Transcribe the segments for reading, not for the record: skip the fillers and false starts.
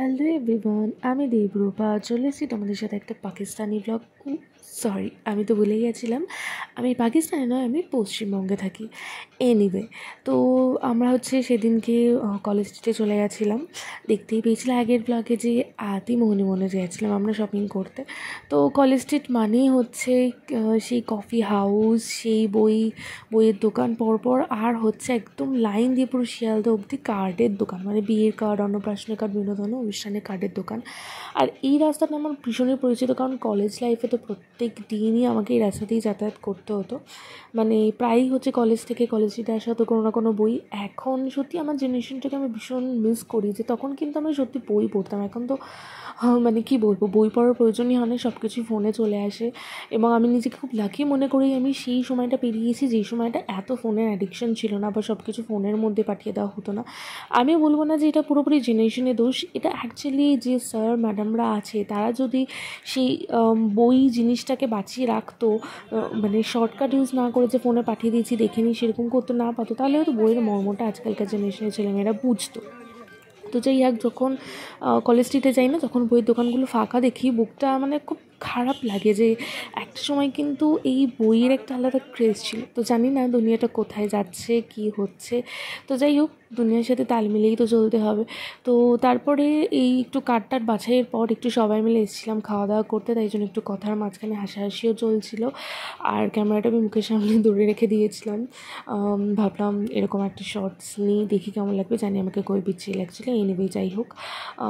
Hello everyone, আমি দেবরূপা চলে এসেছি তোমাদের সাথে একটা পাকিস্তানি ব্লগ। সরি, আমি তো ভুলে গেছিলাম আমি পাকিস্তানে নয়, আমি পশ্চিমবঙ্গে থাকি। এনিওয়ে, তো আমরা সেদিনকে কলেজ স্ট্রিটে চলে গেছিলাম। দেখতেই পেয়েছিলাম আগের ব্লগে যে মোহনে গিয়েছিলাম আমরা শপিং করতে। তো কলেজ স্ট্রিট মানেই সেই কফি হাউস, সেই বইয়ের দোকান পরপর, আর একদম লাইন দিয়ে পুরো শিয়ালদা অবধি কার্ডের দোকান, মানে বিয়ের কার্ড, অন্নপ্রাশনের কার্ড, বিভিন্ন ধরনের অনুষ্ঠানের কার্ডের দোকান। আর এই রাস্তাটা আমার ভীষণই পরিচিত, কারণ কলেজ লাইফে তো প্রত্যেক দিনই আমাকে এই রাস্তা দিয়েই যাতায়াত করতে হতো। মানে প্রায়ই কলেজ থেকে কলেজ স্ট্রিটে আসা হতো কোনো না কোনো বই। এখন সত্যি আমার জেনারেশনটাকে আমি ভীষণ মিস করি, যে তখন কিন্তু আমি সত্যি বই পড়তাম। এখন তো মানে কী বলবো, বই পড়ার প্রয়োজনই হয় না, সব কিছুই ফোনে চলে আসে। এবং আমি নিজেকে খুব লাকি মনে করি, আমি সেই সময়টা পেরিয়েছি যেই সময়টা এত ফোনের অ্যাডিকশন ছিল না, বা সব কিছু ফোনের মধ্যে পাঠিয়ে দেওয়া হতো না। আমি বলবো না যে এটা পুরোপুরি জেনারেশনের দোষ, এটা অ্যাকচুয়ালি যে স্যার ম্যাডামরা আছে তারা যদি সেই বই জিনিসটাকে বাঁচিয়ে রাখতো, মানে শর্টকাট ইউজ না করে যে ফোনে পাঠিয়ে দিয়েছি দেখে নিই সেরকম করতে না পারতো, তাহলে হয়তো বইয়ের মর্মটা আজকালকার জেনারেশনের ছেলেমেয়েরা বুঝতো। তো যাই হোক, যখন কলেজ স্ট্রিটে যাই না, যখন বইয়ের দোকানগুলো ফাঁকা দেখি, বুকটা মানে খুব খারাপ লাগে যে একটা সময় কিন্তু এই বইয়ের একটা আলাদা ক্রেজ ছিল। তো জানি না দুনিয়াটা কোথায় যাচ্ছে, কি হচ্ছে। তো যাই হোক, দুনিয়ার সাথে তাল মিলেই তো চলতে হবে। তো তারপরে এই একটু কাঠ বাছাইয়ের পর একটু সবাই মিলে এসেছিলাম খাওয়া দাওয়া করতে, তাই জন্য একটু কথার মাঝখানে হাসাহাসিও চলছিল। আর ক্যামেরাটা আমি মুখের সামনে দূরে রেখে দিয়েছিলাম। ভাবলাম এরকম একটা শর্টস নিই, দেখি কেমন লাগবে। জানি আমাকে কই বিচ্ছিরি লাগছিলো, এনিওয়ে যাই হোক।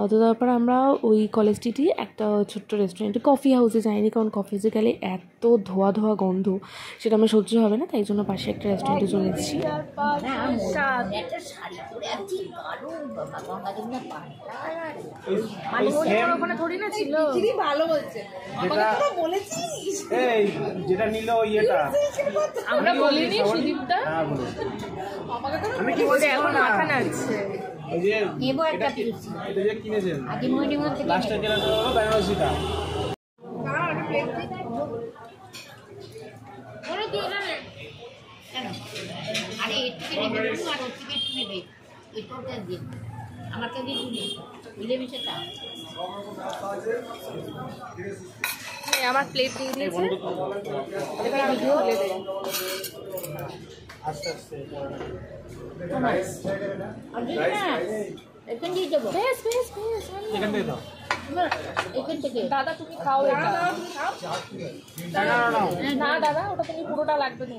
তো তারপর আমরা ওই কলেজ স্ট্রিটে একটা ছোট্ট রেস্টুরেন্টে, কফি হাউসে যাইনি, কারণ কফি হাউসে গেলে এত ধোয়া গন্ধ, সেটা আমার সহ্য হবে না, তাই জন্য পাশে একটা রেস্টুরেন্টে চলে এসেছি। যেটা নিল ইয়েটা আমরা বলিনি, সুদীপটা আমি কি বলছি, এখন মাথা নাড়ছে। এই যে নেবো একটা পিস, এটা যে কিনেছেন আগে মইনির মধ্যে লাস্টে যেটা হলো বেনারসিটা। না একটা প্লেট দিন, বড় দিও না কেন? আরে এটুকু নেবে না, আর ওটুকু একটু নেবে, এইটা দিন আমার কাছে দিন, মিলে মিশেটা আমার প্লেট দিয়ে দিয়েছে। এবার ভিডিও বলে দেব আস্তে আস্তে। এখান দিয়ে দেবো, বেশ এখান দিয়ে দাও, এখান থেকে। দাদা তুমি খাও, এটা না দাদা, ওটা তুমি পুরোটা লাগবে না,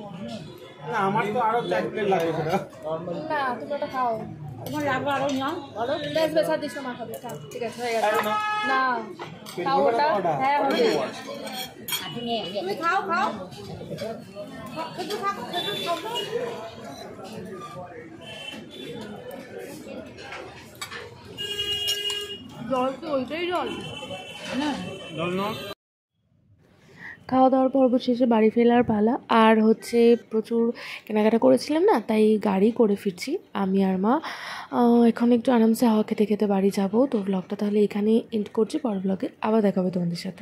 আমার তো আরো 4 প্লেট লাগবে সেটা। না তুমি ওটা খাও, তোমার লাগবে আরো নাও, বলো বেশ বেশ আর দিস না, খাবে ঠিক আছে, হয়ে গেছে না, খাও ওটা। হ্যাঁ হবে, তুমি খাও জল কি ওইটাই জল না, জল না। খাওয়া দাওয়ার পর্ব শেষে বাড়ি ফেরার পালা। আর প্রচুর কেনাকাটা করেছিলাম না, তাই গাড়ি করে ফিরছি আমি আর মা। এখন একটু আরামসে হাওয়া খেতে খেতে বাড়ি যাব। তো ব্লগটা তাহলে এখানে এন্ড করছি, পরের ব্লগে আবার দেখা হবে তোমাদের সাথে।